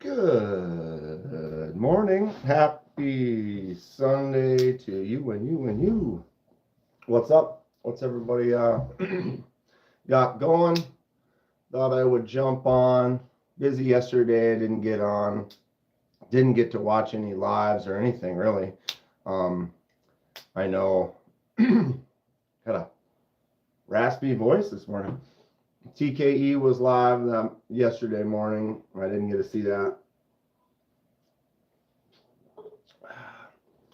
Good morning. Happy Sunday to you and you and you. What's up? What's everybody got going? Thought I would jump on. Busy yesterday. I didn't get on. Didn't get to watch any lives or anything really. I know had a raspy voice this morning. TKE was live yesterday morning. I didn't get to see that.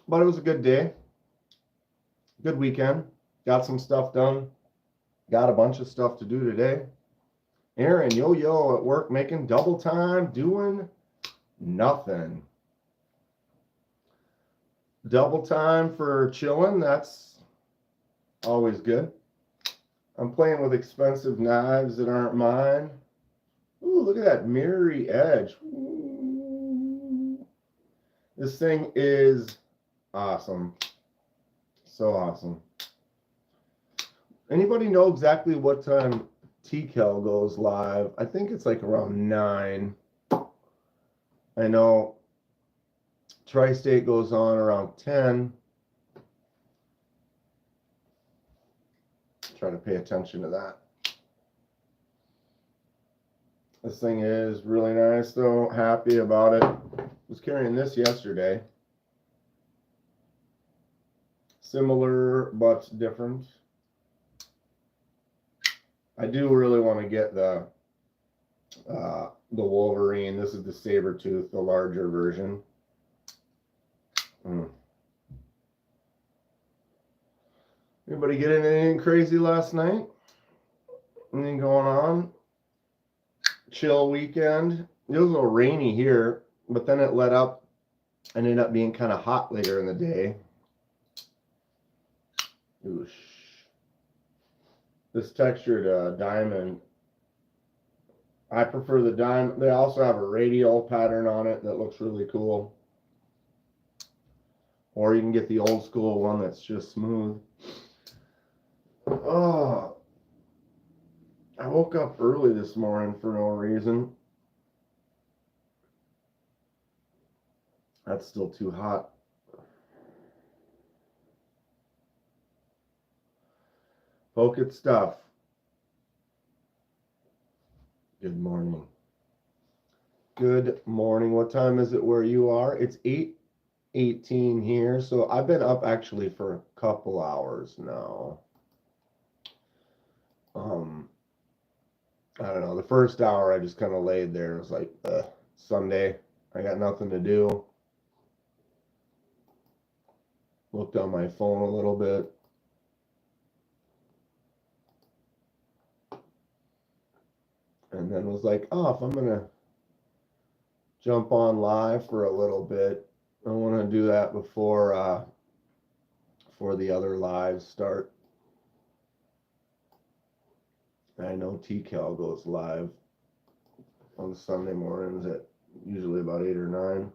But it was a good day. Good weekend. Got some stuff done. Got a bunch of stuff to do today. Aaron, yo at work making double time, doing nothing. Double time for chilling, that's always good. I'm playing with expensive knives that aren't mine. Ooh, look at that mirrory edge. Ooh. This thing is awesome. So awesome. Anybody know exactly what time TCal goes live? I think it's like around 9. I know Tri-State goes on around 10. Try to pay attention to that. This thing is really nice though. Happy about it. Was carrying this yesterday. Similar but different. I do really want to get the Wolverine. This is the Sabertooth, the larger version. Anybody get into anything crazy last night? Anything going on? Chill weekend. It was a little rainy here, but then it let up and ended up being kind of hot later in the day. Oosh. This textured diamond. I prefer the diamond. They also have a radial pattern on it that looks really cool. Or you can get the old school one that's just smooth. Oh, I woke up early this morning for no reason. That's still too hot. Poke it stuff. Good morning. Good morning. What time is it where you are? It's 8:18 here. So I've been up actually for a couple hours now. I don't know. The first hour I just kind of laid there. It was like Sunday. I got nothing to do. Looked on my phone a little bit. And then was like, oh, if I'm going to jump on live for a little bit, I want to do that before the other lives start. I know TCal goes live on Sunday mornings at usually about 8 or 9.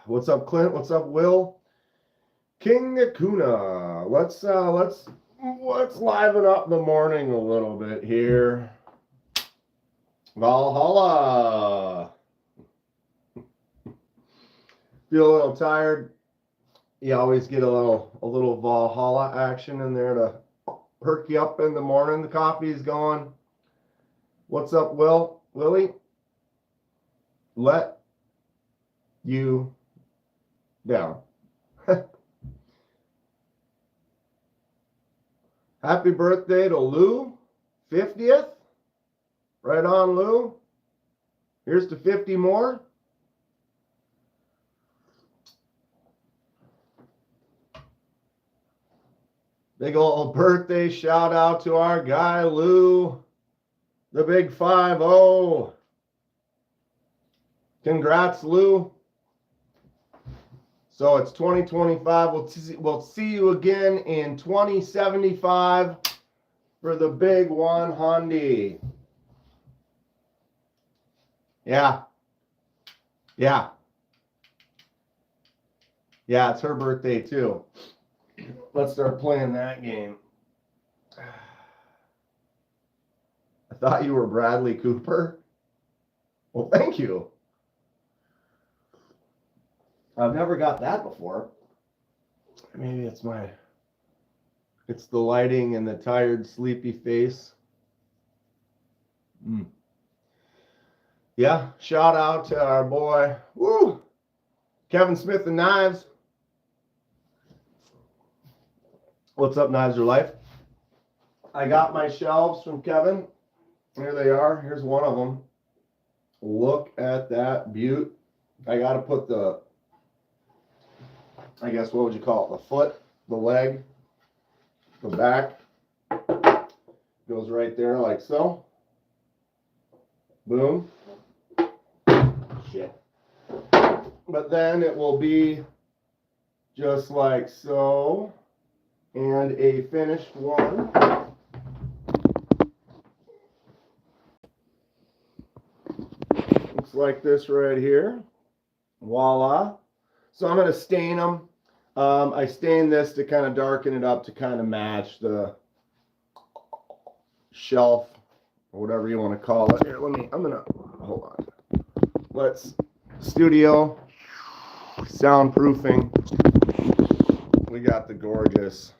What's up, Clint? What's up, Will? King Akuna. Let's liven up the morning a little bit here. Valhalla. Feel a little tired. You always get a little Valhalla action in there to perk you up in the morning. The coffee's going. What's up, Willie? Let you down. Happy birthday to Lou, 50th. Right on, Lou. Here's to 50 more. Big old birthday shout out to our guy, Lou, the big 5-0. Congrats, Lou. So it's 2025. We'll see you again in 2075 for the big one, Hondi. Yeah. Yeah, it's her birthday too. Let's start playing that game. I thought you were Bradley Cooper. Well, thank you. I've never got that before. Maybe it's the lighting and the tired, sleepy face. Yeah, shout out to our boy, Kevin Smith and Knives. What's up, Knives Are Life? I got my shelves from Kevin. Here they are. Here's one of them. Look at that beaut. I got to put the, I guess, what would you call it? The foot, the leg, the back. Goes right there like so. Boom. Shit. But then it will be just like so. And a finished one. Looks like this right here. Voila. So I'm going to stain them. I stained this to kind of darken it up to kind of match the shelf or whatever you want to call it. Here, hold on. Let's studio soundproofing. We got the gorgeous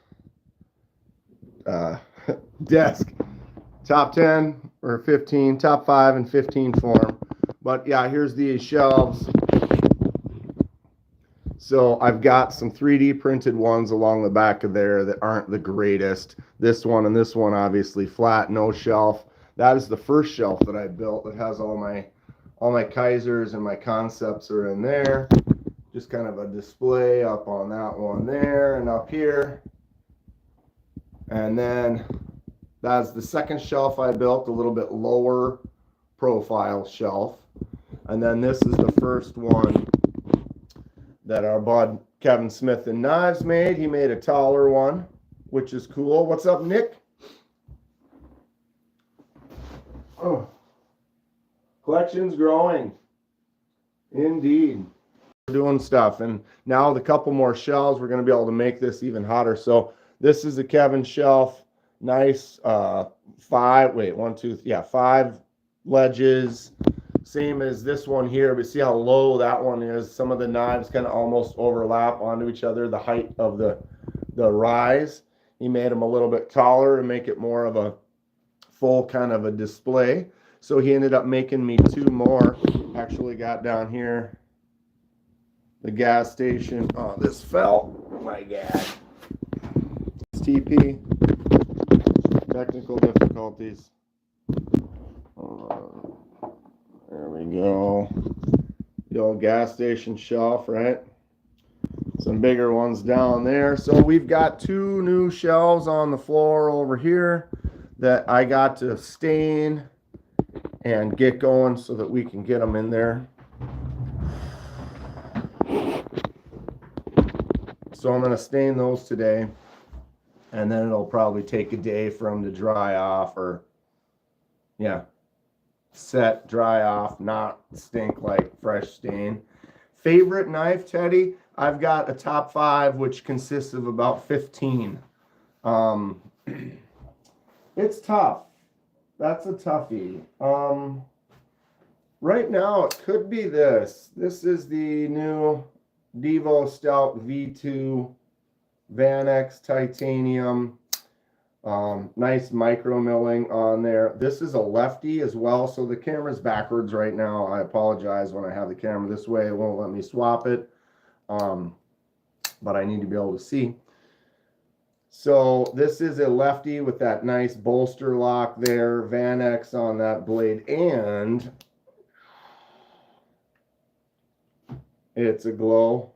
desk, top 10 or 15, top 5 and 15 form. But yeah, here's these shelves. So I've got some 3D printed ones along the back of there that aren't the greatest. This one and this one obviously flat, no shelf. That is the first shelf that I built that has all my Kaisers and my concepts are in there. Just kind of a display up on that one there and up here. And then that's the second shelf I built, a little bit lower profile shelf. And then this is the first one that our bud Kevin Smith and Knives made. He made a taller one, which is cool. What's up, Nick? Oh, collection's growing. Indeed. We're doing stuff. And now the couple more shelves, we're going to be able to make this even hotter. So this is a Kevin shelf. Nice 5 ledges. Same as this one here, but see how low that one is. Some of the knives kind of almost overlap onto each other, the height of the rise. He made them a little bit taller to make it more of a full kind of a display. So he ended up making me 2 more. Actually got down here the gas station. Oh, this fell. Oh my God. It's TP. Technical difficulties. There we go. The old gas station shelf, right? Some bigger ones down there. So we've got 2 new shelves on the floor over here that I got to stain and get going so that we can get them in there. So I'm going to stain those today, and then it'll probably take a day for them to dry off, or set, dry off, not stink like fresh stain. Favorite knife, Teddy? I've got a top 5 which consists of about 15. It's tough. That's a toughie. Right now it could be this. This is the new Devo Stout V2 Vanex titanium. Nice micro milling on there. This is a lefty as well, so the camera's backwards right now. I apologize. When I have the camera this way, it won't let me swap it, but I need to be able to see. So this is a lefty with that nice bolster lock there, Vanex on that blade, and it's a glow.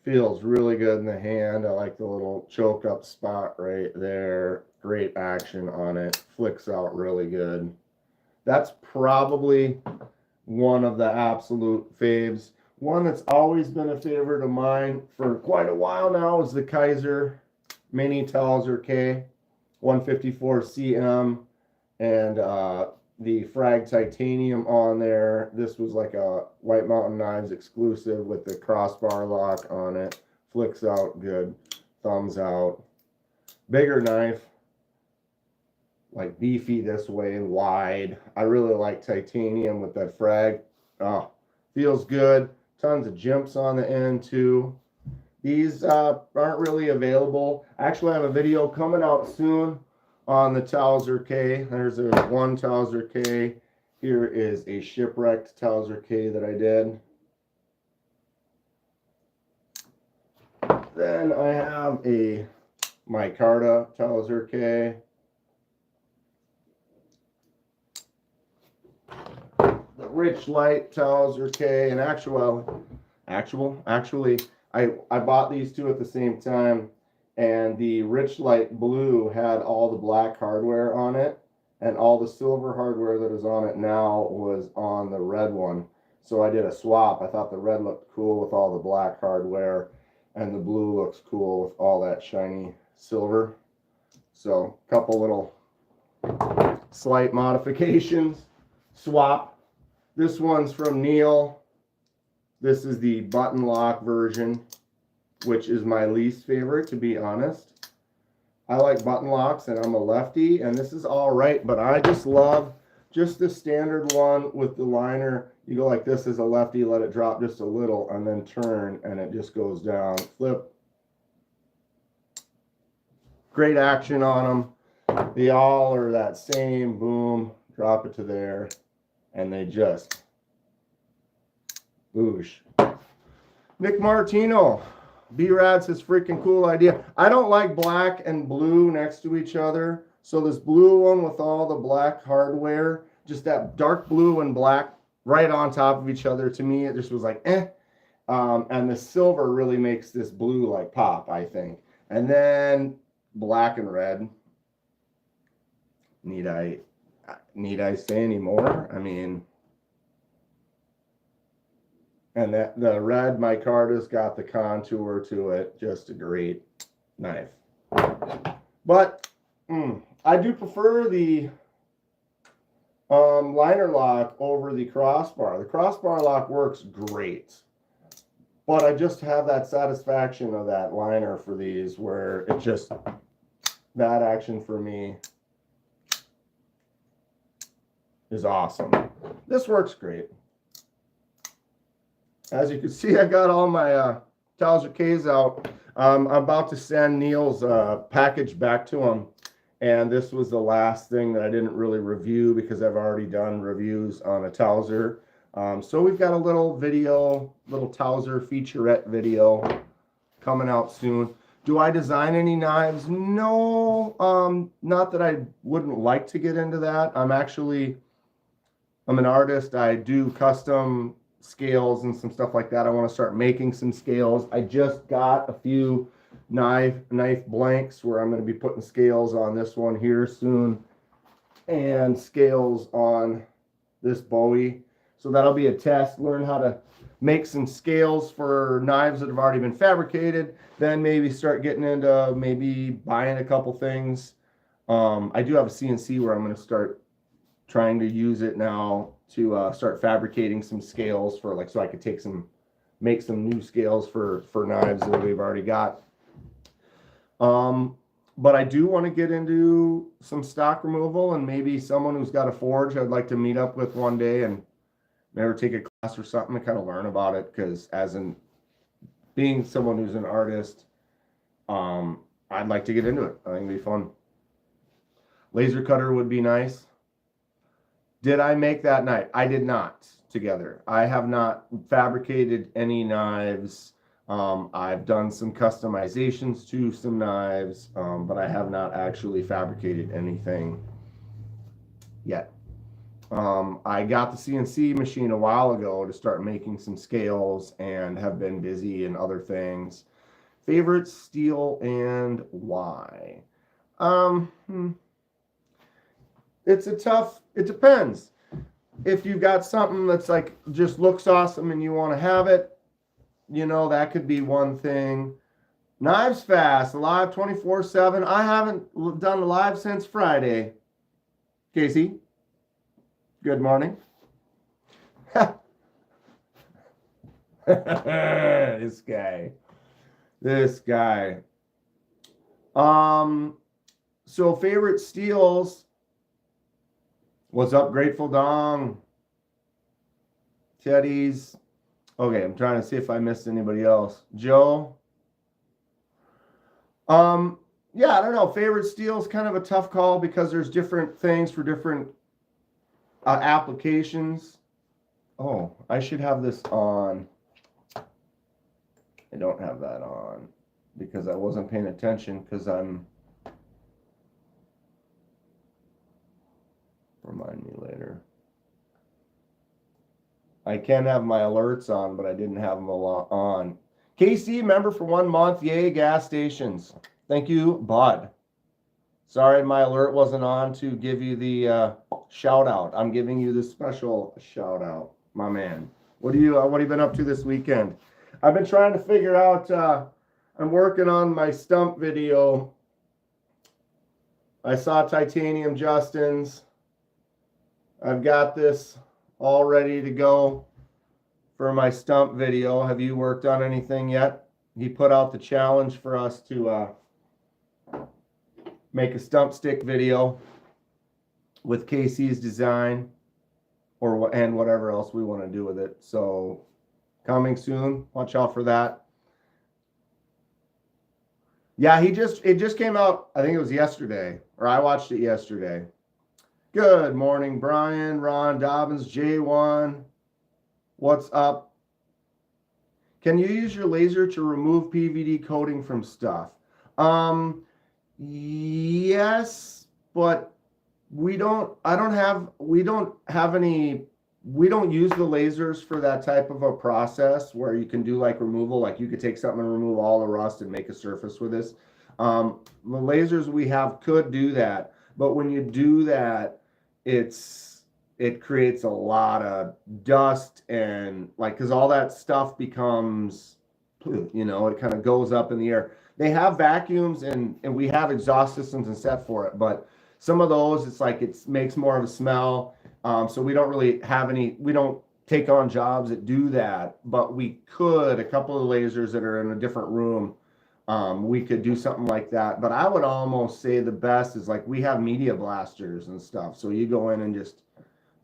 Feels really good in the hand. I like the little choke up spot right there. Great action on it. Flicks out really good. That's probably one of the absolute faves. One that's always been a favorite of mine for quite a while now is the Kaiser Mini Talzer K 154 CM and the Frag Titanium on there. This was like a White Mountain Knives exclusive with the crossbar lock on it. Flicks out good. Thumbs out. Bigger knife. like beefy this way and wide. I really like titanium with that frag. Oh, feels good. Tons of jumps on the end too. These aren't really available. Actually, I have a video coming out soon on the Towser K. There's a one Towser K. Here is a shipwrecked Towser K that I did. Then I have a micarta Towser K. The Rich Light Towser K. And actually, I bought these two at the same time, and the Rich Light Blue had all the black hardware on it, and all the silver hardware that is on it now was on the red one. So I did a swap. I thought the red looked cool with all the black hardware, and the blue looks cool with all that shiny silver. So a couple little slight modifications. Swap. This one's from Neil. This is the button lock version, which is my least favorite, to be honest. I like button locks, and I'm a lefty, and this is all right, but I just love just the standard one with the liner. You go like this as a lefty, let it drop just a little, and then turn, and it just goes down. Flip. Great action on them. They all are that same, boom, drop it to there, and they just boosh. Nick Martino. B-Rad's his freaking cool idea. I don't like black and blue next to each other. So this blue one with all the black hardware, just that dark blue and black right on top of each other, to me, it just was like, eh. And the silver really makes this blue like pop, I think. And then black and red. Need I say any more? I mean, and that the red micarta's got the contour to it. Just a great knife. But I do prefer the liner lock over the crossbar. The crossbar lock works great, but I just have that satisfaction of that liner for these, where it just, that action for me is awesome. This works great. As you can see, I got all my Towser Ks out. I'm about to send Neil's package back to him. And this was the last thing that I didn't really review, because I've already done reviews on a Towser. So we've got a little video, little Towser featurette video coming out soon. Do I design any knives? No, not that I wouldn't like to get into that. I'm an artist. I do custom scales and some stuff like that. I want to start making some scales. I just got a few knife blanks where I'm going to be putting scales on this one here soon, and scales on this Bowie. So that'll be a test. Learn how to make some scales for knives that have already been fabricated. Then maybe start getting into maybe buying a couple things. I do have a CNC where I'm going to start trying to use it now to start fabricating some scales for, like, so I could make some new scales for knives that we've already got. But I do want to get into some stock removal, and maybe someone who's got a forge I'd like to meet up with one day and maybe take a class or something and kind of learn about it, because being someone who's an artist, I'd like to get into it. I think it'd be fun. Laser cutter would be nice. Did I make that knife? I did not together. I have not fabricated any knives. I've done some customizations to some knives, but I have not actually fabricated anything yet. I got the CNC machine a while ago to start making some scales, and have been busy in other things. Favorite steel and why? It depends. If you've got something that's like just looks awesome and you want to have it, you know, that could be one thing. Knives Fast, live 24/7. I haven't done a live since Friday. Casey, good morning. This guy. So favorite steels. What's up, Grateful Dong? Teddy's. Okay, I'm trying to see if I missed anybody else. Joe. Yeah, I don't know. Favorite steel is kind of a tough call because there's different things for different applications. Oh, I should have this on. I don't have that on because I wasn't paying attention because I'm. Remind me later. I can have my alerts on, but I didn't have them on. KC, member for 1 month. Yay, gas stations. Thank you, Bud. Sorry, my alert wasn't on to give you the shout out. I'm giving you the special shout out, my man. What have you been up to this weekend? I've been trying to figure out. I'm working on my stump video. I saw Titanium Justin's. I've got this all ready to go for my stump video. Have you worked on anything yet? He put out the challenge for us to make a stump stick video with Casey's design and whatever else we want to do with it. So coming soon. Watch out for that. Yeah, it just came out, I think it was yesterday, or I watched it yesterday. Good morning, Brian, Ron, Dobbins, J1. What's up? Can you use your laser to remove PVD coating from stuff? Yes, but we don't use the lasers for that type of a process where you can do like removal, like you could take something and remove all the rust and make a surface with this. The lasers we have could do that, but when you do that, it creates a lot of dust and because all that stuff becomes, it kind of goes up in the air. They have vacuums and we have exhaust systems and set for it, but some of those, it's like it makes more of a smell. So we don't really have we don't take on jobs that do that, but we could, a couple of lasers that are in a different room, we could do something like that. But I would almost say the best is like we have media blasters and stuff. So you go in and just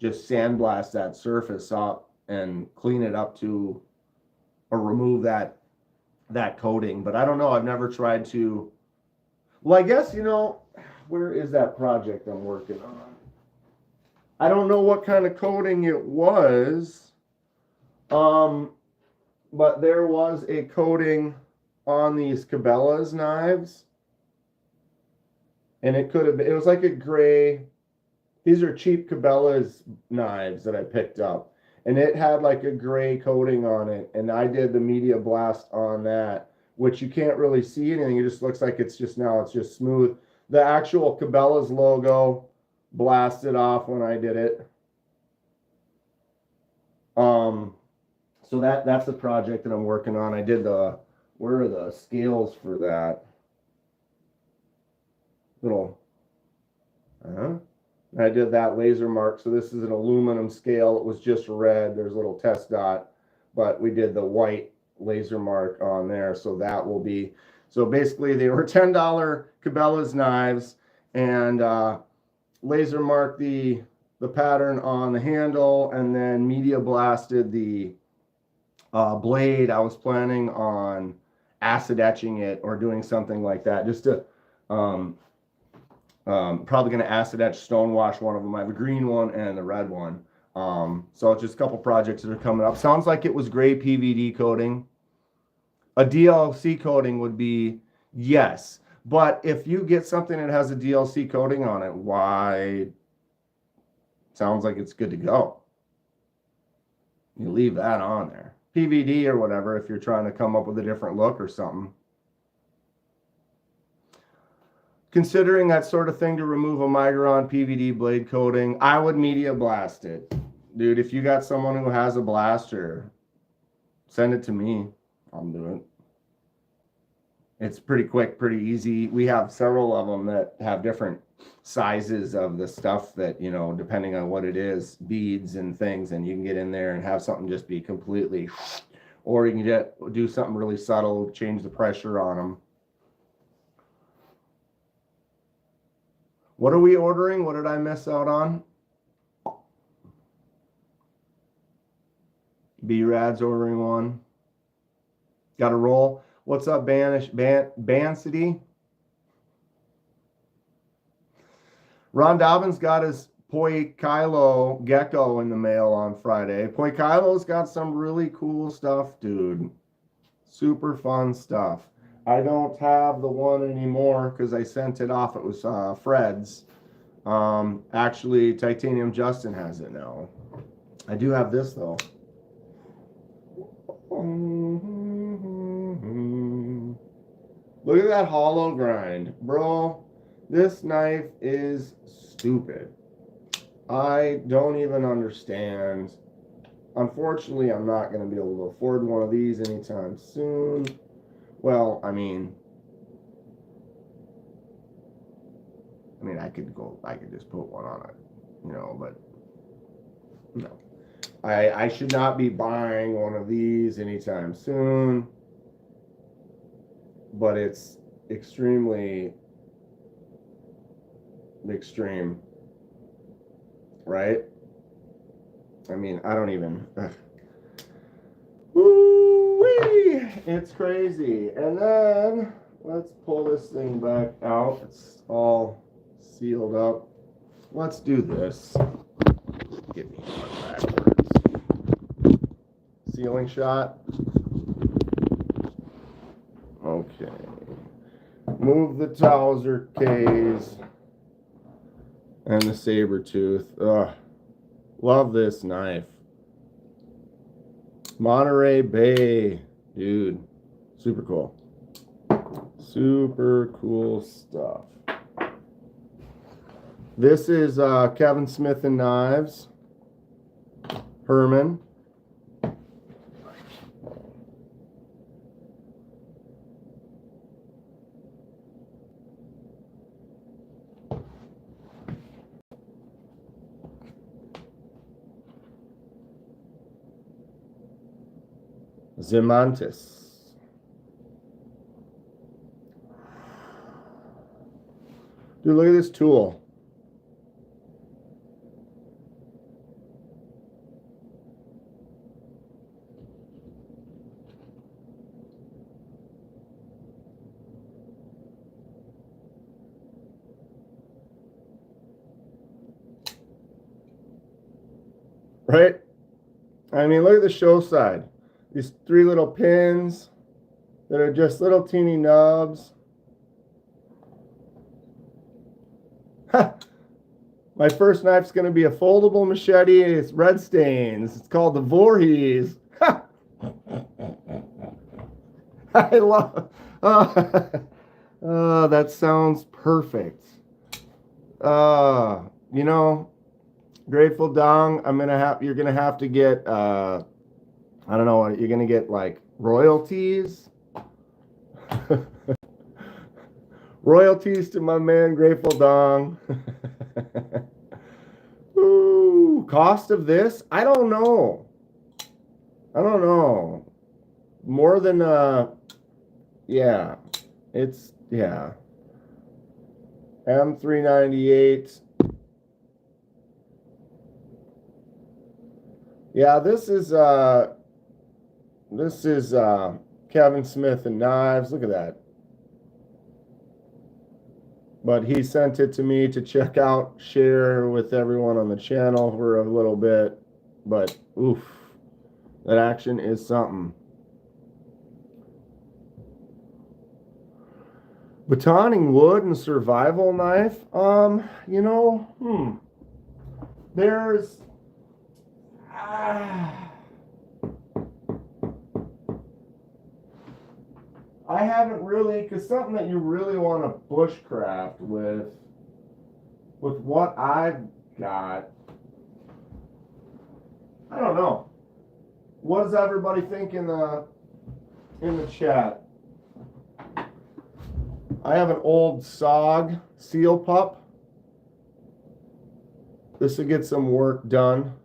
sandblast that surface up and clean it up to, or remove that coating. But I don't know. I've never tried to. Well, I guess, where is that project I'm working on? I don't know what kind of coating it was. But there was a coating on these Cabela's knives. And it could have been, it was like a gray. These are cheap Cabela's knives that I picked up. And it had like a gray coating on it. And I did the media blast on that, which you can't really see anything. It just looks like it's just smooth. The actual Cabela's logo blasted off when I did it. So that's the project that I'm working on. I did where are the scales for that? I did that laser mark. So this is an aluminum scale. It was just red. There's a little test dot, but we did the white laser mark on there. So that will be, so basically they were $10 Cabela's knives, and laser marked the pattern on the handle and then media blasted the blade. I was planning on acid etching it or doing something like that, just to probably going to acid etch stone wash one of them. I have a green one and the red one. So it's just a couple projects that are coming up. Sounds like it was gray PVD coating. A DLC coating would be yes, but if you get something that has a DLC coating on it, why? Sounds like it's good to go. You leave that on there. PVD or whatever, if you're trying to come up with a different look or something. Considering that sort of thing to remove a Migron PVD blade coating, I would media blast it. Dude, if you got someone who has a blaster, send it to me. I'll do it. It's pretty quick, pretty easy. We have several of them that have different sizes of the stuff that, depending on what it is, beads and things, and you can get in there and have something just be completely, or you can do something really subtle, change the pressure on them. What are we ordering? What did I miss out on? B-Rad's ordering one. Got a roll. What's up, Bancity? Ron Dobbins got his Poi Kylo gecko in the mail on Friday. Poi Kylo's got some really cool stuff, dude. Super fun stuff. I don't have the one anymore because I sent it off. It was Fred's. Actually, Titanium Justin has it now. I do have this, though. Look at that hollow grind. Bro, this knife is stupid. I don't even understand. Unfortunately, I'm not going to be able to afford one of these anytime soon. Well, I mean, I could just put one on it, but no. I should not be buying one of these anytime soon, but it's extremely extreme, right? I don't even. Woo-wee! It's crazy. And then let's pull this thing back out. It's all sealed up. Let's do this. Get me one backwards. Sealing shot. Okay. Move the Towser case and the saber tooth. Ugh. Love this knife. Monterey Bay. Dude. Super cool. Super cool stuff. This is Kevin Smith and Knives. Herman. Zemantis. Dude, look at this tool. Right? Look at the show side. These 3 little pins that are just little teeny nubs. My first knife's going to be a foldable machete. It's red stains. It's called the Voorhees. I love. That sounds perfect. Grateful Dong. You're gonna have to get. I don't know. You're gonna get like royalties. Royalties to my man Grateful Dong. Ooh, cost of this? I don't know. More than yeah. M398. Yeah, this is Kevin Smith and Knives. Look at that. But he sent it to me to check out, share with everyone on the channel for a little bit. But oof, that action is something. Batoning wood and survival knife. There's I haven't really, because something that you really want to bushcraft with what I've got, I don't know. What does everybody think in the chat? I have an old SOG seal pup. This will get some work done.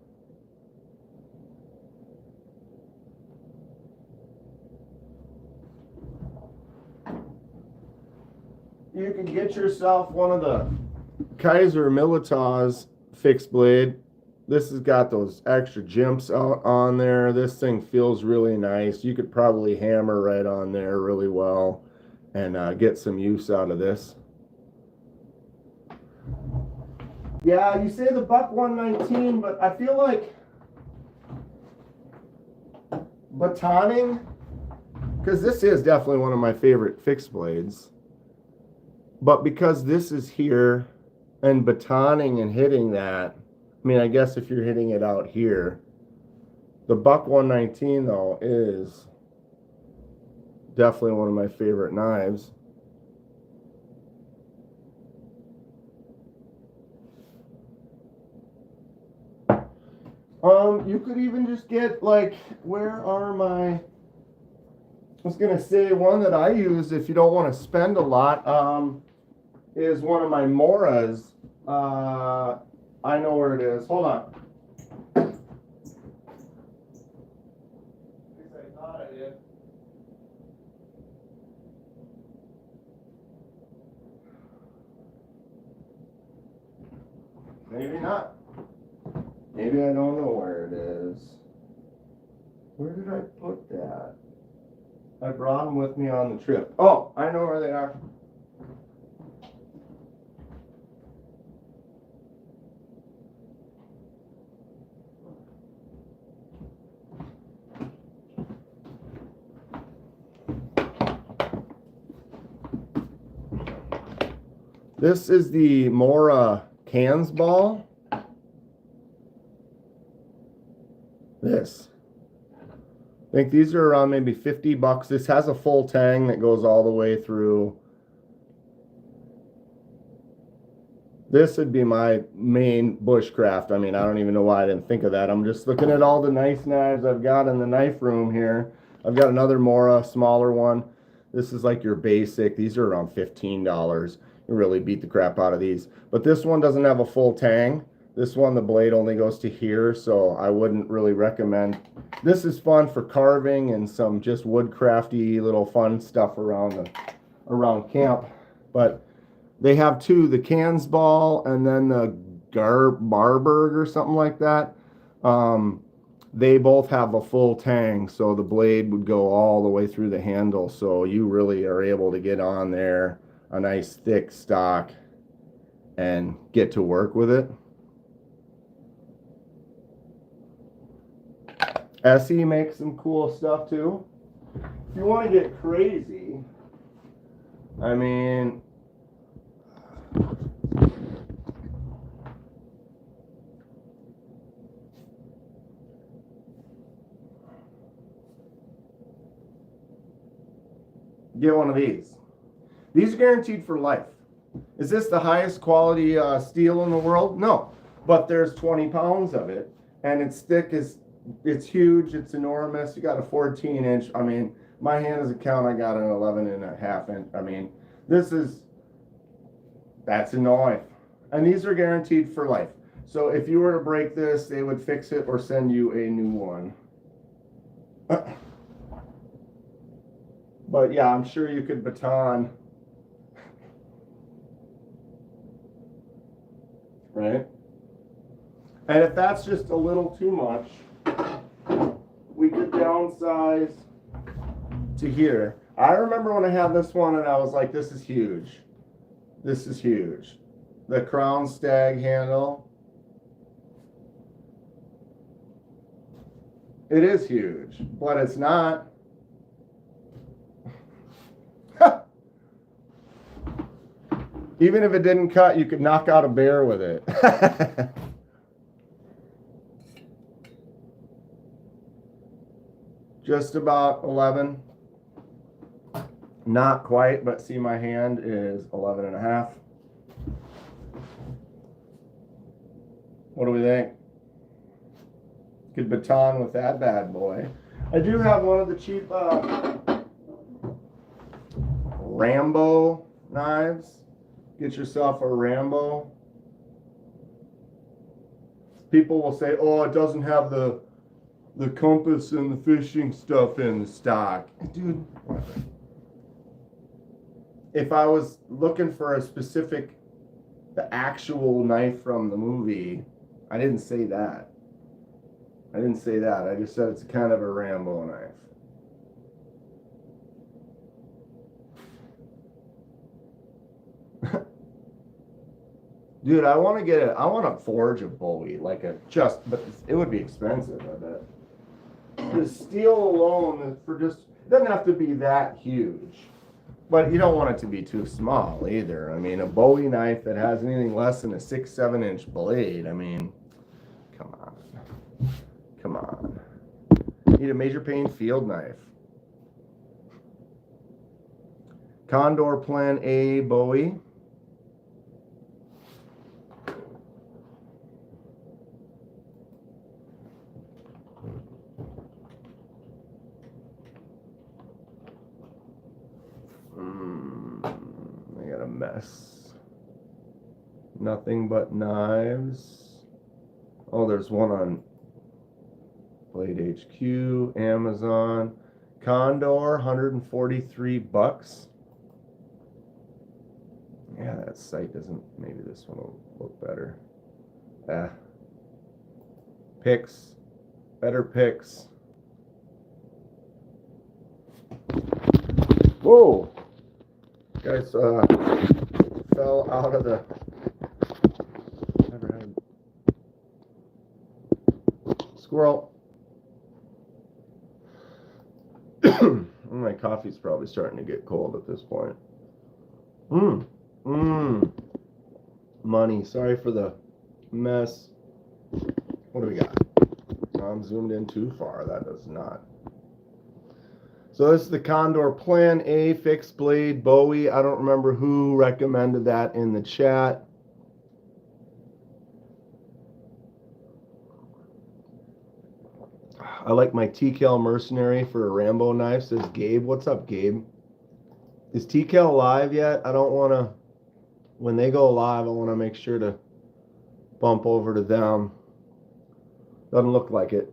You can get yourself one of the Kaiser Militas fixed blade This has got those extra jimps out on there. This thing feels really nice. You could probably hammer right on there really well and get some use out of this. Yeah, you say the buck 119, but I feel like batoning, because this is definitely one of my favorite fixed blades, but because this is here and batoning and hitting that, I mean, I guess if you're hitting it out here, the buck 119 though is definitely one of my favorite knives. You could even just get, like, where are my, I was gonna say one that I use if you don't want to spend a lot, is one of my Moras. I know where it is. Hold on. At least I thought I did. Maybe not. Maybe I don't know where it is. Where did I put that? I brought them with me on the trip. Oh, I know where they are. This is the Mora cans ball. This. I think these are around maybe 50 bucks. This has a full tang that goes all the way through. This would be my main bushcraft. I mean, I don't even know why I didn't think of that. I'm just looking at all the nice knives I've got in the knife room here. I've got another Mora, smaller one. This is like your basic. These are around $15. You really beat the crap out of these. But this one doesn't have a full tang. This one, the blade only goes to here, so I wouldn't really recommend. This is fun for carving and some just woodcrafty little fun stuff around camp. But they have two, the cans ball and then the Marburg or something like that. They both have a full tang, so the blade would go all the way through the handle. So you really are able to get on there a nice thick stock and get to work with it. SE makes some cool stuff too. If you want to get crazy, I mean, get one of these. These are guaranteed for life. Is this the highest quality steel in the world? No, but there's 20 pounds of it, and it's thick as, it's huge, it's enormous. You got a 14-inch. I mean, my hand as a count, I got an 11.5-inch. I mean, that's a knife. And these are guaranteed for life. So if you were to break this, they would fix it or send you a new one. But yeah, I'm sure you could baton. Right? And if that's just a little too much, we could downsize to here. I remember when I had this one and I was like, this is huge. This is huge. The crown stag handle. It is huge, but it's not. Even if it didn't cut, you could knock out a bear with it. Just about 11. Not quite, but see, my hand is 11.5. What do we think? Could baton with that bad boy. I do have one of the cheap Rambo knives. Get yourself a Rambo. People will say, oh, it doesn't have the compass and the fishing stuff in the stock. Dude, if I was looking for a specific, the actual knife from the movie, I didn't say that. I didn't say that. I just said it's kind of a Rambo knife. Dude, I want to forge a Bowie, like but it would be expensive, I bet. The steel alone, it doesn't have to be that huge. But you don't want it to be too small either. I mean, a Bowie knife that has anything less than a 6-7 inch blade, I mean, come on. Come on. Need a major pain field knife. Condor Plan A Bowie. I got a mess. Nothing but knives. Oh, there's one on Blade HQ, Amazon. Condor, 143 bucks. Yeah, that site doesn't, maybe this one will look better. Picks, better picks. Whoa! Guys, fell out of the, never had squirrel. My coffee's probably starting to get cold at this point. Money. Sorry for the mess. What do we got? No, I'm zoomed in too far. That does not. So this is the Condor Plan A fixed blade Bowie. I don't remember who recommended that in the chat. I like my TCal Mercenary for a Rambo knife, says Gabe. What's up, Gabe? Is TCal live yet? I don't want to, when they go live, I want to make sure to bump over to them. Doesn't look like it.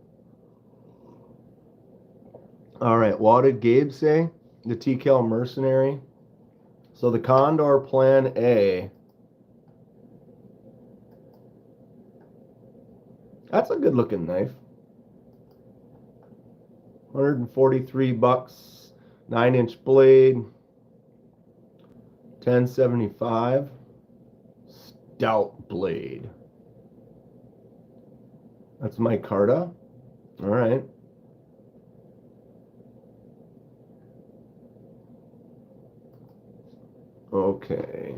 All right, what did Gabe say? The TCal Mercenary. So the Condor Plan A. That's a good looking knife. 143 bucks, 9-inch blade, 1075, stout blade. That's micarta. All right. Okay.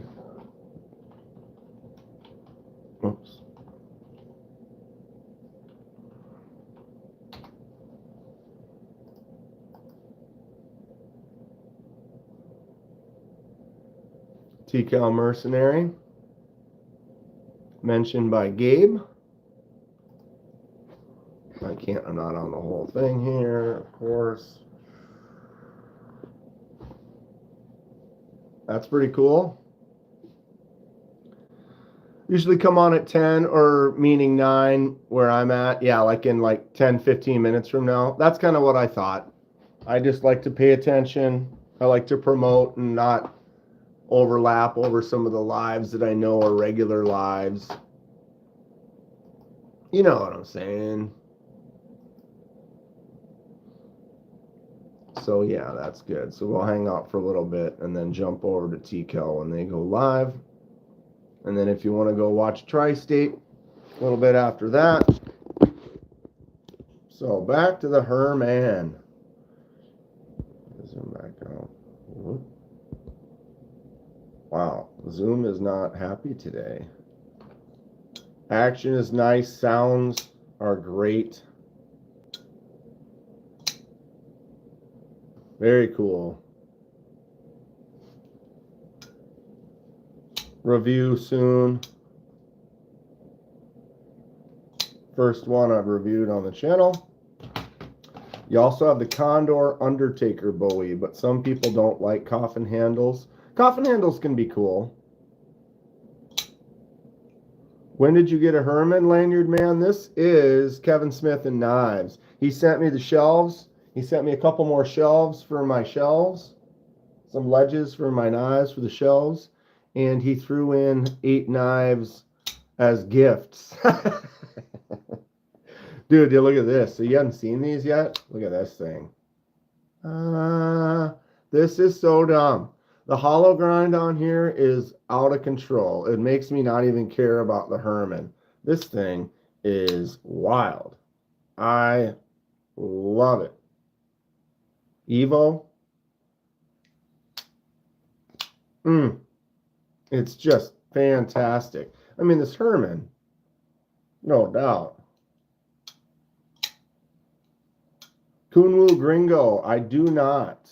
Oops. TCal Mercenary, mentioned by Gabe. I'm not on the whole thing here, of course. That's pretty cool. Usually come on at 10 or meaning 9 where I'm at. Yeah, like in 10, 15 minutes from now. That's kind of what I thought. I just like to pay attention. I like to promote and not overlap over some of the lives that I know are regular lives. You know what I'm saying. So yeah, that's good. So we'll hang out for a little bit and then jump over to TCal when they go live. And then if you want to go watch Tri-State a little bit after that. So back to the Herman. Zoom back out. Wow, Zoom is not happy today. Action is nice. Sounds are great. Very cool. Review soon. First one I've reviewed on the channel. You also have the Condor Undertaker Bowie, but some people don't like coffin handles. Coffin handles can be cool. When did you get a Herman, Lanyard Man? This is Kevin Smith and Knives. He sent me the shelves. He sent me a couple more shelves for my shelves. Some ledges for my knives for the shelves. And he threw in 8 knives as gifts. Dude, look at this. So you haven't seen these yet? Look at this thing. This is so dumb. The hollow grind on here is out of control. It makes me not even care about the Herman. This thing is wild. I love it. Evo. It's just fantastic. I mean, this Herman, no doubt. Kunwu Gringo. I do not.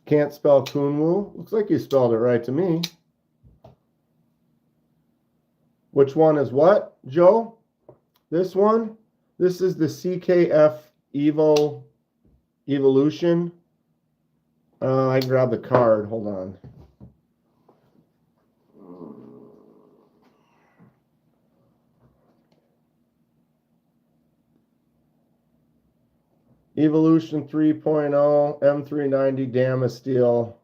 Can't spell Kunwu. Looks like you spelled it right to me. Which one is what, Joe? This one? This is the CKF Evo Evolution. I grabbed the card. Hold on. Evolution 3.0 M390 Dama Steel.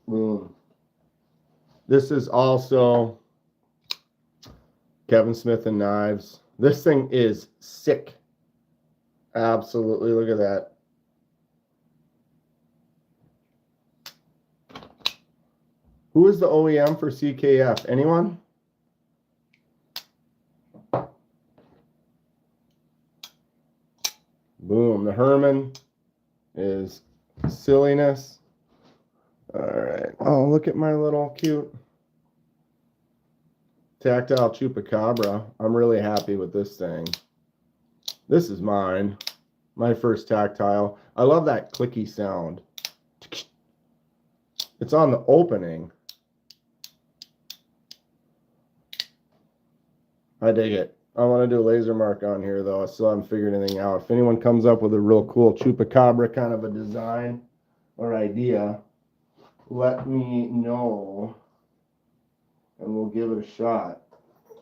Boom. This is also Kevin Smith and Knives. This thing is sick. Absolutely. Look at that. Who is the OEM for CKF? Anyone? Boom. The Herman is silliness. All right. Oh, look at my little cute tactile chupacabra. I'm really happy with this thing. This is mine. My first tactile. I love that clicky sound. It's on the opening. I dig it. I want to do a laser mark on here, though. I still haven't figured anything out. If anyone comes up with a real cool chupacabra kind of a design or idea, let me know, and we'll give it a shot.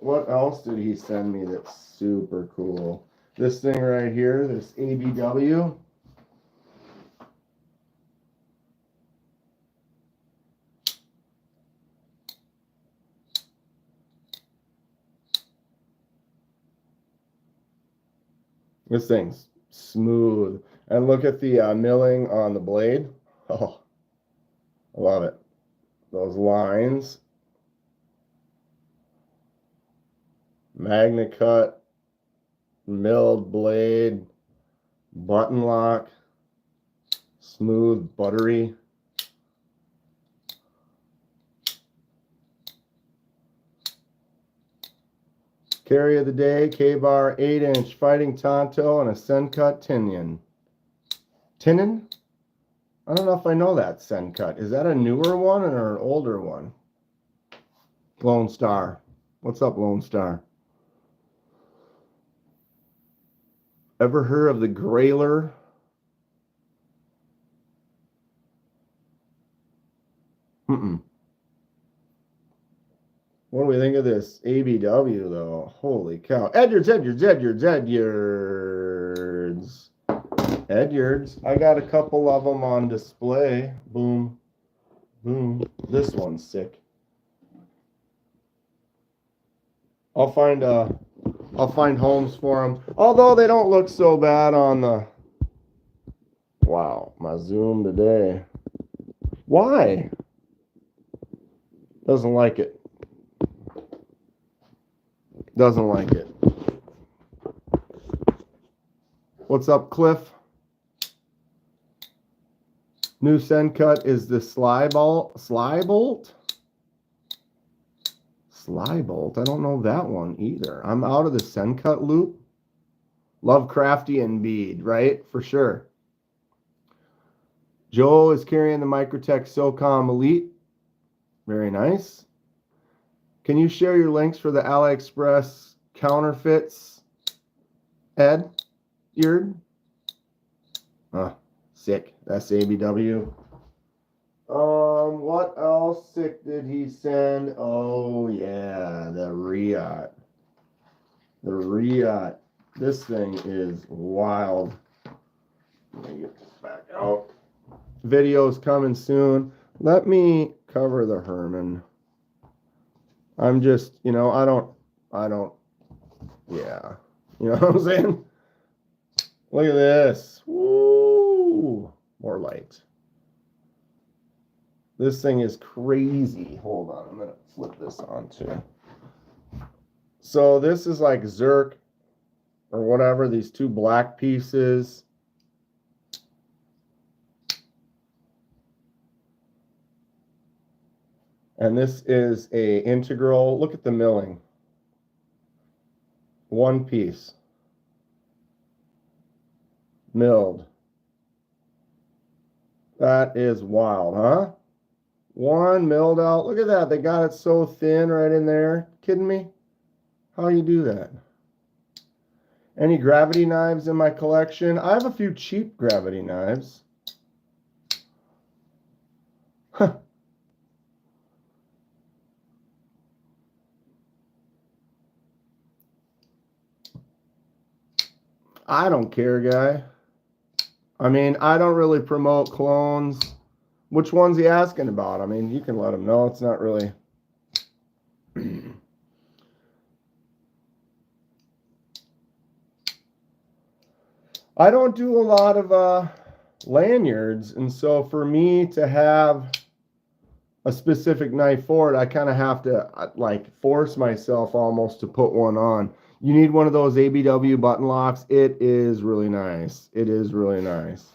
What else did he send me that's super cool? This thing right here, this ABW. This thing's smooth. And look at the milling on the blade. Oh, I love it. Those lines. Magna cut, milled blade, button lock, smooth, buttery. Carry of the day, K-bar 8-inch Fighting Tonto and a Sencut Tinian. Tinin? I don't know if I know that Sencut. Is that a newer one or an older one? Lone Star. What's up, Lone Star? Ever heard of the Grailer? What do we think of this ABW, though? Holy cow. Edwards. I got a couple of them on display. Boom. Boom. This one's sick. I'll find homes for them. Although they don't look so bad on the... Wow, my zoom today. Why? Doesn't like it. Doesn't like it. What's up, Cliff? New Sencut is the Slybolt. Slybolt? I don't know that one either. I'm out of the Sencut loop. Lovecrafty and bead, right? For sure. Joe is carrying the Microtech SOCOM Elite. Very nice. Can you share your links for the AliExpress counterfeits, Ed? Sick. That's ABW. What else sick did he send? Oh, yeah, the Riot. The Riot. This thing is wild. Let me get this back out. Videos coming soon. Let me cover the Herman. I'm just, you know, I don't, yeah. You know what I'm saying? Look at this. Woo! More light. This thing is crazy. Hold on, I'm going to flip this on too. So this is like Zerk or whatever, these two black pieces. And this is a integral. Look at the milling. One piece. Milled. That is wild, huh? One milled out. Look at that. They got it so thin right in there. Kidding me? How you do that? Any gravity knives in my collection? I have a few cheap gravity knives. Huh. I don't care, guy. I mean, I don't really promote clones. Which one's he asking about? I mean, you can let him know. It's not really... I don't do a lot of lanyards, and so for me to have a specific knife for it, I kind of have to like force myself almost to put one on. You need one of those ABW button locks. It is really nice. It is really nice.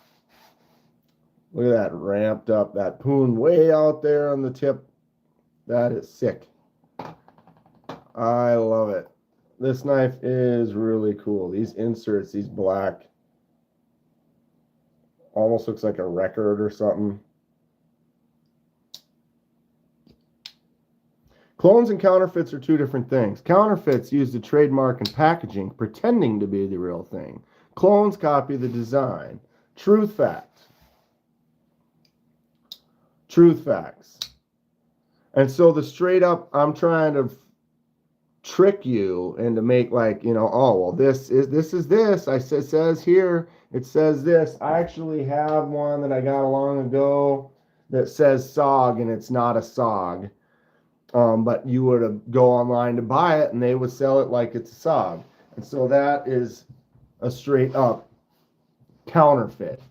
Look at that ramped up, that poon way out there on the tip. That is sick. I love it. This knife is really cool. These inserts, these black, almost looks like a record or something. Clones and counterfeits are two different things. Counterfeits use the trademark and packaging, pretending to be the real thing. Clones copy the design. Truth fact. Truth facts. And so the straight up, I'm trying to trick you and to make like, you know, oh, well, this is this. It says here, it says this. I actually have one that I got long ago that says SOG, and it's not a SOG. But you would go online to buy it, and they would sell it like it's a SOG. And so that is a straight up counterfeit.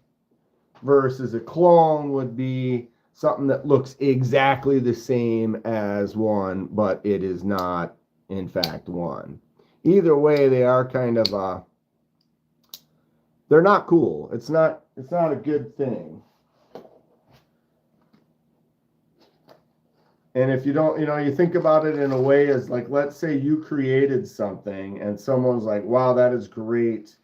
Versus a clone would be something that looks exactly the same as one, but it is not, in fact, one. Either way, they are kind of they're not cool. It's not a good thing. And if you don't, you know, you think about it in a way as like, let's say you created something and someone's like, wow, that is great.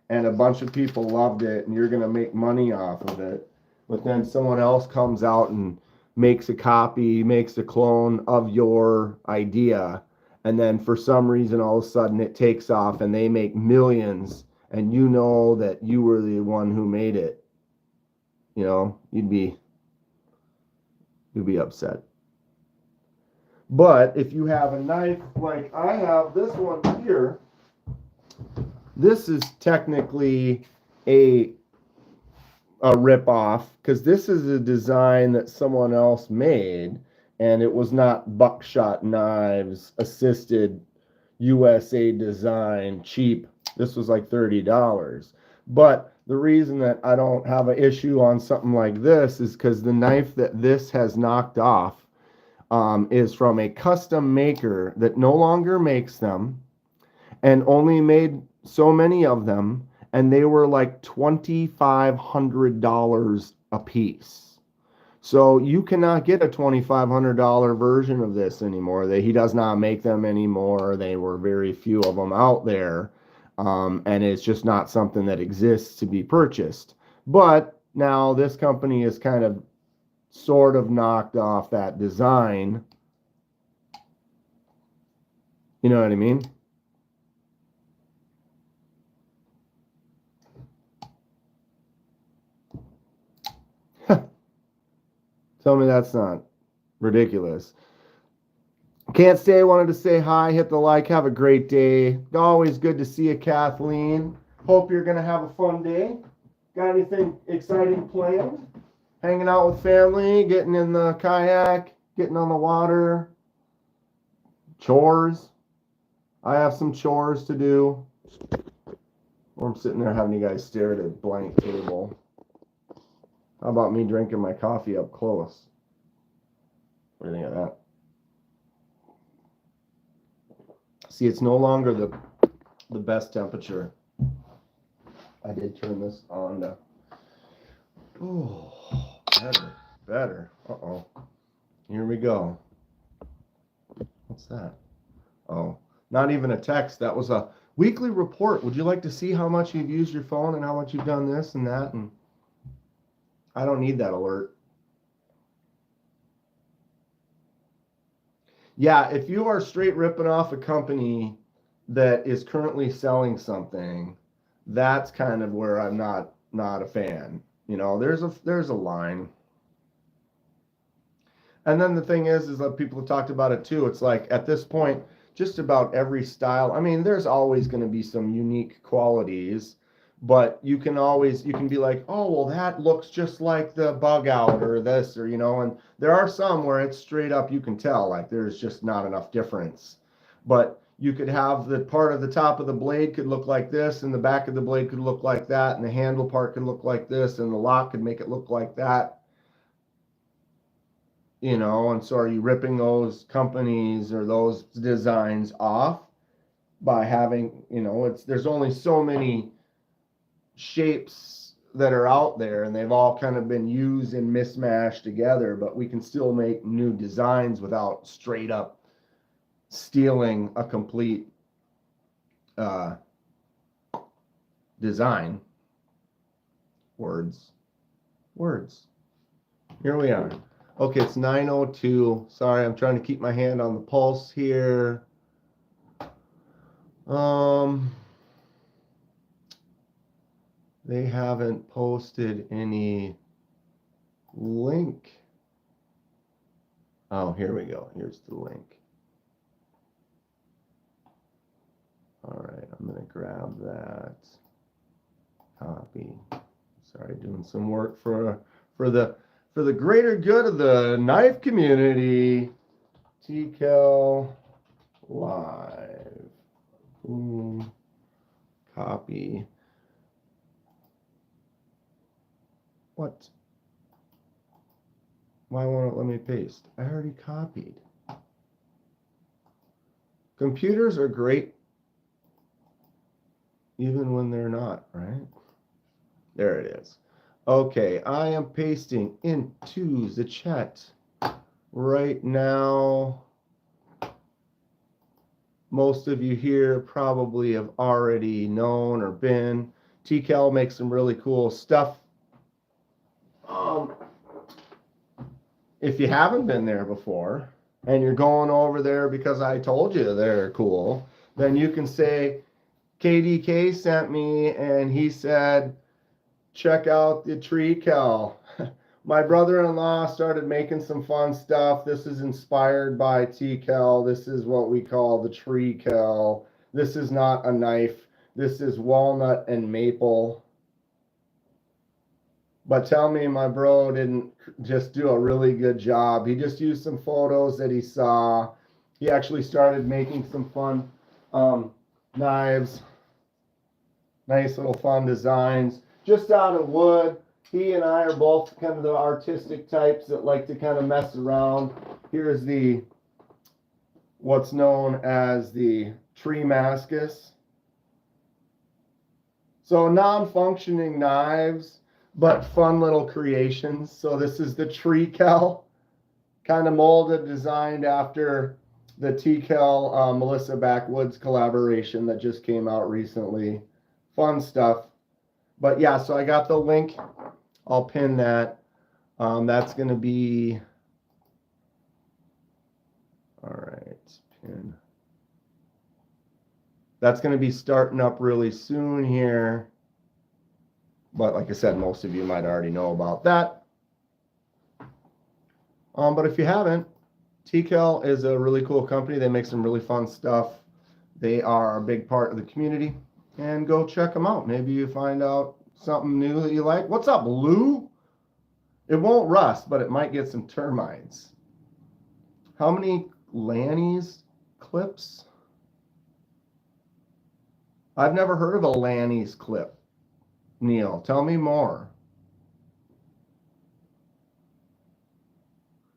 And a bunch of people loved it and you're going to make money off of it. But then someone else comes out and makes a copy, makes a clone of your idea. And then for some reason, all of a sudden it takes off and they make millions. And you know that you were the one who made it. You know, you'd be upset. But if you have a knife like I have this one here, this is technically a rip-off because this is a design that someone else made, and it was not Buckshot Knives assisted USA design cheap. This was like $30. But the reason that I don't have an issue on something like this is because the knife that this has knocked off is from a custom maker that no longer makes them and only made so many of them, and they were like $2,500 a piece. So you cannot get a $2,500 version of this anymore. He does not make them anymore. They were very few of them out there, and it's just not something that exists to be purchased. But now this company is kind of sort of knocked off that design. You know what I mean? Tell me that's not ridiculous. Can't stay. Wanted to say hi, hit the like, have a great day. Always good to see you, Kathleen. Hope you're going to have a fun day. Got anything exciting planned? Hanging out with family, getting in the kayak, getting on the water, chores. I have some chores to do. Or I'm sitting there having you guys stare at a blank table. How about me drinking my coffee up close? What do you think of that? See, it's no longer the best temperature. I did turn this on to... Oh, better. Uh-oh. Here we go. What's that? Oh, not even a text. That was a weekly report. Would you like to see how much you've used your phone and how much you've done this and that? And I don't need that alert. Yeah, if you are straight ripping off a company that is currently selling something, that's kind of where I'm not a fan. You know, there's a line. And then the thing is that people have talked about it too. It's like at this point, just about every style. I mean, there's always going to be some unique qualities, but you can be like, oh, well, that looks just like the bug out or this, or, you know, and there are some where it's straight up, you can tell, like there's just not enough difference. But you could have the part of the top of the blade could look like this, and the back of the blade could look like that, and the handle part could look like this, and the lock could make it look like that. You know, and so are you ripping those companies or those designs off by having, you know, there's only so many shapes that are out there, and they've all kind of been used and mismatched together, but we can still make new designs without straight up stealing a complete design. Words. Here we are. Okay, it's 9:02. Sorry, I'm trying to keep my hand on the pulse here. They haven't posted any link. Oh, here we go. Here's the link. All right, I'm going to grab that. Copy. Sorry, doing some work for the greater good of the knife community. TCal live. Boom. Copy. What? Why won't it let me paste? I already copied. Computers are great even when they're not, right? There it is. Okay, I am pasting into the chat right now. Most of you here probably have already known or been. TCal makes some really cool stuff. If you haven't been there before and you're going over there because I told you they're cool, then you can say KDK sent me and he said, check out the TCal. My brother-in-law started making some fun stuff. This is inspired by TCal. This is what we call the TCal. This is not a knife. This is walnut and maple. But tell me my bro didn't just do a really good job. He just used some photos that he saw. He actually started making some fun knives. Nice little fun designs. Just out of wood. He and I are both kind of the artistic types that like to kind of mess around. Here's what's known as the Treemascus. So non-functioning knives, but fun little creations. So this is the TCal, kind of molded, designed after the TCal Melissa Backwoods collaboration that just came out recently. Fun stuff. But yeah, so I got the link. I'll pin that. That's going to be, all right, pin. That's going to be starting up really soon here. But like I said, most of you might already know about that. But if you haven't, TCal is a really cool company. They make some really fun stuff. They are a big part of the community. And go check them out. Maybe you find out Something new that you like? What's up, Lou? It won't rust, but it might get some termites. How many Lanny's clips? I've never heard of a Lanny's clip. Neil, tell me more.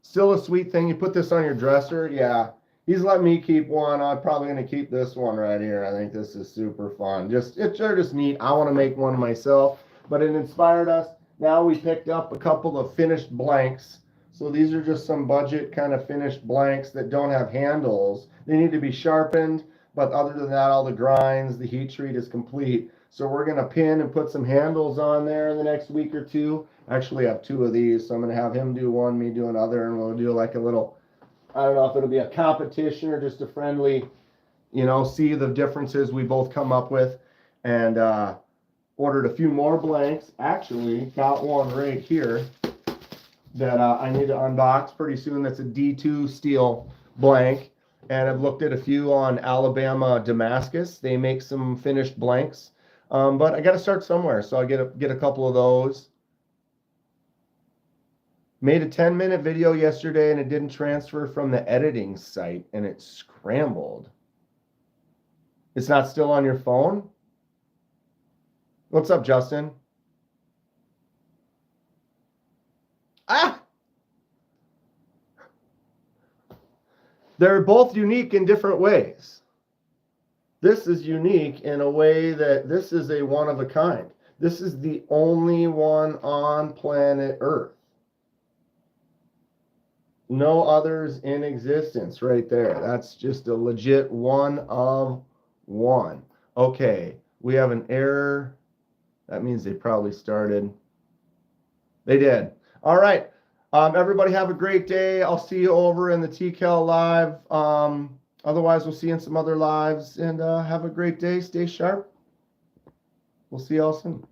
Still a sweet thing. You put this on your dresser. Yeah. He's let me keep one. I'm probably going to keep this one right here. I think this is super fun. It's just neat. I want to make one myself, but it inspired us. Now we picked up a couple of finished blanks. So these are just some budget kind of finished blanks that don't have handles. They need to be sharpened, but other than that, all the grinds, the heat treat is complete. So we're going to pin and put some handles on there in the next week or two. I actually have 2 of these, so I'm going to have him do one, me do another, and we'll do like a little, I don't know if it'll be a competition or just a friendly, see the differences we both come up with. And ordered a few more blanks. Actually, got one right here that I need to unbox pretty soon. That's a D2 steel blank. And I've looked at a few on Alabama Damascus. They make some finished blanks. But I got to start somewhere, so I'll get a couple of those. Made a 10-minute video yesterday, and it didn't transfer from the editing site, and it scrambled. It's not still on your phone? What's up, Justin? Ah! They're both unique in different ways. This is unique in a way that this is a one of a kind. This is the only one on planet Earth. No others in existence right there. That's just a legit one of one. Okay, we have an error. That means they probably started. They did. All right. Everybody have a great day. I'll see you over in the TCal live. Otherwise, we'll see you in some other lives. And have a great day. Stay sharp. We'll see y'all soon.